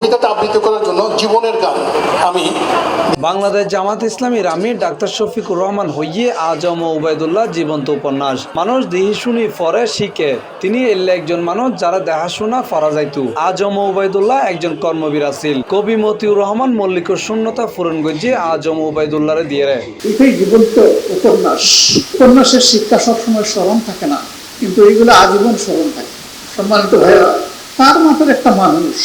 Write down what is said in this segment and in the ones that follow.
কবিতাটা আবৃত্তি করার জন্য জীবনের গান আমি বাংলাদেশ জামাত ইসলামীর আমির ডাক্তার শফিকুর রহমান হইয়ে আজম ও উবায়দুল্লাহ জীবন্ত উপন্যাস। মানুষ দিহি শুনি পরে শিখে, তিনি এলে একজন মানুষ যারা দেখাশোনা ফরা যাইতু। আজম ও উবায়দুল্লাহ একজন কর্মবীর আছিল। কবি মতিউর রহমান মল্লিকর শূন্যতা পূরণ গজ্জে আজম ও উবায়দুল্লাহরে দিয়ে রে। এটাই জীবন্ত উপন্যাস। উপন্যাসের শিক্ষা সবসময় স্মরণ থাকে না, কিন্তু এইগুলো আজীবন স্মরণ থাকে। সম্মানিত ভাইয়া, তার মাত্র একটা মানুষ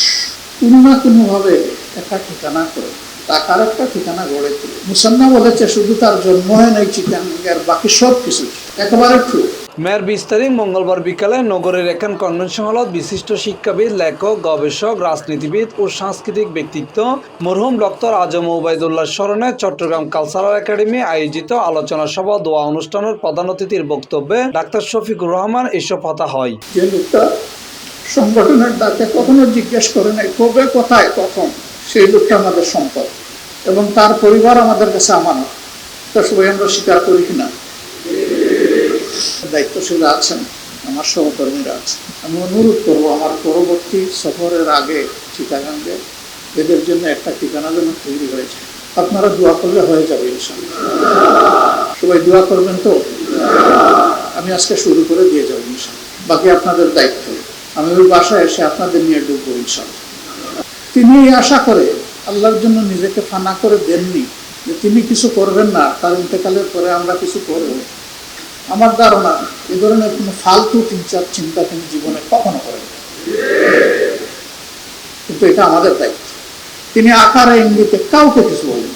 কোনো না কোনোভাবে একটা ঠিকানা করে টাকার একটা ঠিকানা গড়ে তোলে। মুসান্না বলেছে শুধু তার জন্ম হয় নাই চিটাগাঙ্গের, বাকি সব কিছু একেবারে ঠিক। মের 20 তারিখ মঙ্গলবার বিকালে নগরের একান কনভেনশন হলত বিশিষ্ট শিক্ষাবিদ, লেখক, গবেষক, রাজনীতিবিদ ও সাংস্কৃতিক ব্যক্তিত্ব মরহুম ডক্টর আজম উবায়দুল্লাহ স্মরণে চট্টগ্রাম কালচারাল একাডেমি আয়োজিত আলোচনা সভা দোয়া অনুষ্ঠানের প্রধান অতিথির বক্তব্যে ডাক্তার শফিকুর রহমান এসব কথা হয়। যে লোকটা সংগঠনের ডাকে কখনো জিজ্ঞেস করে নাই কবে কোথায় কখন, সেই লোকটা আমাদের সম্পদ এবং তার পরিবার আমাদের কাছে আমানত। তা সবাই আমরা স্বীকার করি কিনা? দায়িত্বশীল আছেন, আমার সহকর্মীরা আছেন। আমি অনুরোধ করবো আমার পরবর্তী সফরের আগে চিটাগাঙ্গে এদের জন্য একটা ঠিকানা যেন তৈরি হয়েছে। আপনারা দোয়া করলে হয়ে যাবে ইনশাআল্লাহ। সবাই দোয়া করবেন তো? আমি আজকে শুরু করে দিয়ে যাবো ইনশাআল্লাহ, বাকি আপনাদের দায়িত্ব। আমি ওই বাসায় এসে আপনাদের নিয়ে ডুববো ইনশাআল্লাহ। তিনি আশা করে আল্লাহর জন্য নিজেকে ফানা করে দেননি যে তিনি কিছু করবেন না, তার ইন্তেকালের পরে আমরা কিছু করব। আমার ধারণা এ ধরনের কোনো ফালতু চিন্তা তিনি জীবনে কখনো করেন, কিন্তু এটা আমাদের দায়িত্ব। তিনি আকারে ইঙ্গিতে কাউকে কিছু বলেন।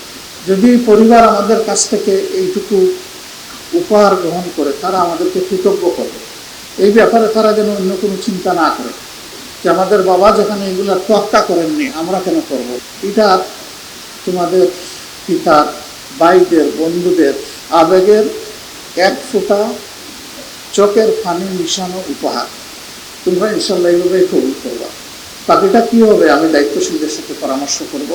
যদি পরিবার আমাদের কাছ থেকে এইটুকু উপহার গ্রহণ করে, তারা আমাদেরকে কৃতজ্ঞ করবে। এই ব্যাপারে তারা যেন অন্য কোনো চিন্তা না করে যে আমাদের বাবা যেখানে এগুলো তোয়াক্কা করেননি, আমরা কেন করব। এটা তোমাদের পিতার, ভাইদের, বন্ধুদের আবেগের এক ফোঁটা চোখের পানি মিশানো উপহার। তোমরা ইনশাল্লাহ এইভাবে কবুল করবা। বাকিটা কি হবে আমি দায়িত্বশীলদের সাথে পরামর্শ করব।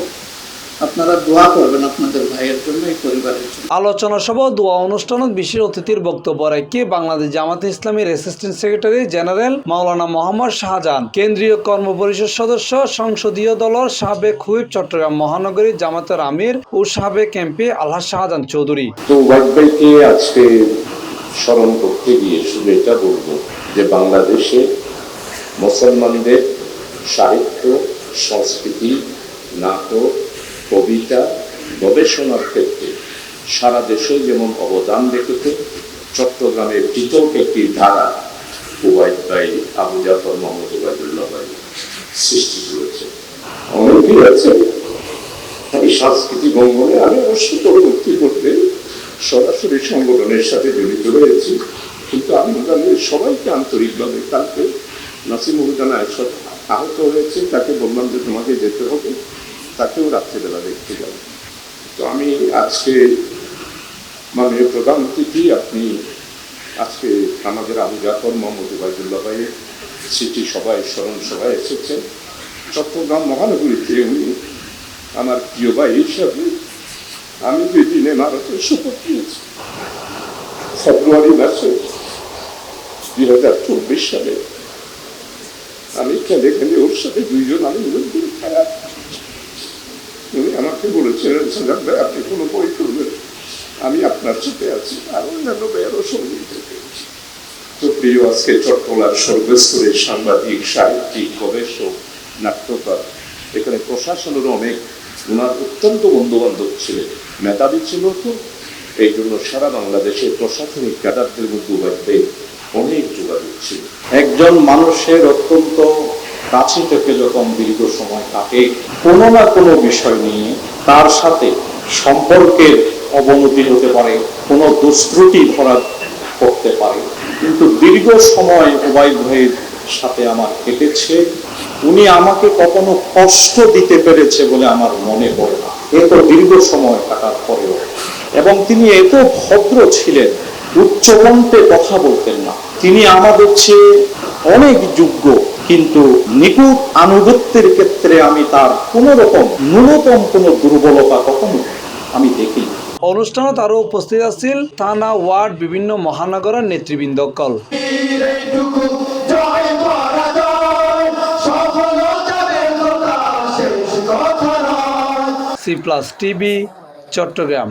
আপনারা দোয়া করবেন আপনাদের ভাইয়ের জন্য, এই পরিবারের জন্য। আলোচনা সভা দোয়া অনুষ্ঠানত বিশেষ অতিথির বক্তব্য রাখে বাংলাদেশ জামাত ইসলামীর অ্যাসিস্ট্যান্ট সেক্রেটারি জেনারেল মাওলানা মোহাম্মদ শাহজাহান, কেন্দ্রীয় কর্মপরিষদ সদস্য, সংসদীয় দলের সাবেক হুইপ, চট্টগ্রাম মহানগরী জামাতের আমির ও সাবেক এমপি আলহাজ শাহজাহান চৌধুরী। তো ওয়াইফাইকে আজকে স্মরণ করতে গিয়ে শুধু এটা বলবো যে বাংলাদেশে মুসলমানদের সাহিত্য, সংস্কৃতি, নাটক, কবিতা, গবেষণার ক্ষেত্রে সারা দেশে যেমন অবদান রেখেছে, চট্টগ্রামের পৃথক একটি ধারা ওবায়দ ভাই, আবু জাফর মোহাম্মদ ওবায়দুল্লাহ ভাই সৃষ্টি করেছে। অনেকেই আছে এই সাংস্কৃতিক অঙ্গনে। আমি অবশ্যই পরবর্তী করতে সরাসরি সংগঠনের সাথে জড়িত রয়েছি, কিন্তু আমি সবাইকে আন্তরিকভাবে, কালকে নাসিমুল জানা একসাথ আহত হয়েছে, তাকে বললাম যে তোমাকে যেতে হবে, তাকেও রাত্রিবেলা দেখতে যাবো। তো আমি আজকে মাননীয় প্রধান অতিথি, আপনি আজকে আমাদের আবু জাফর মোহাম্মদ ওবায়দুল্লাহ ভাইয়ের স্মৃতি সভায়, স্মরণ সভায় এসেছেন। চট্টগ্রাম মহানগরীতে উনি আমার প্রিয় ভাই হিসাবে আমি দুই দিনে ভারতের শপথ নিয়েছি ফেব্রুয়ারি মাসে 2024 সালে। আমি খেলে খেলে ওর সাথে দুইজন আমি দিন খারাপ। উনি আমাকে বলেছিলেন ভাই আপনি কোনো বই করবেন, আমি আপনার সাথে আছি, আর অন্যান্য ভাইয়েরও সঙ্গী থেকে। তো প্রিয় আজকে চট্টগ্রামের সর্বস্তরের সাংবাদিক, সাহিত্যিক, গবেষক, নাট্যকার, এখানে প্রশাসনেরও অনেক ওনার অত্যন্ত বন্ধু বান্ধব ছিলেন, মেধাবী ছিল। তো এই জন্য সারা বাংলাদেশের প্রশাসনিক ক্যাডারদের মধ্যে অনেক যোগাযোগ ছিল। একজন মানুষের অত্যন্ত কাছে থেকে যখন দীর্ঘ সময় থাকে, কোনো না কোনো বিষয় নিয়ে তার সাথে সম্পর্কের অবনতি হতে পারে, কোনো দুষ্ত্রুটি ধরা করতে পারে, কিন্তু দীর্ঘ সময় ওবায়দ ভাইয়ের সাথে আমার কেটেছে। উনি আমাকে কখনো কষ্ট দিতে পেরেছে বলে আমার মনে পড়ে না, এত দীর্ঘ সময় কাটার পরেও। এবং তিনি এত ভদ্র ছিলেন, উচ্চকণ্ঠে কথা বলতেন না। তিনি আমাদের চেয়ে অনেক যোগ্য, কিন্তু নিখুঁত আনুগত্যের ক্ষেত্রে আমি তার কোন রকম ন্যূনতম কোনো দুর্বলতা কখনো আমি দেখিনি। অনুষ্ঠানত আরো উপস্থিত আছিল থানা, ওয়ার্ড, বিভিন্ন মহানগরের নেতৃবৃন্দকল। জয় সি প্লাস টিভি, চট্টগ্রাম।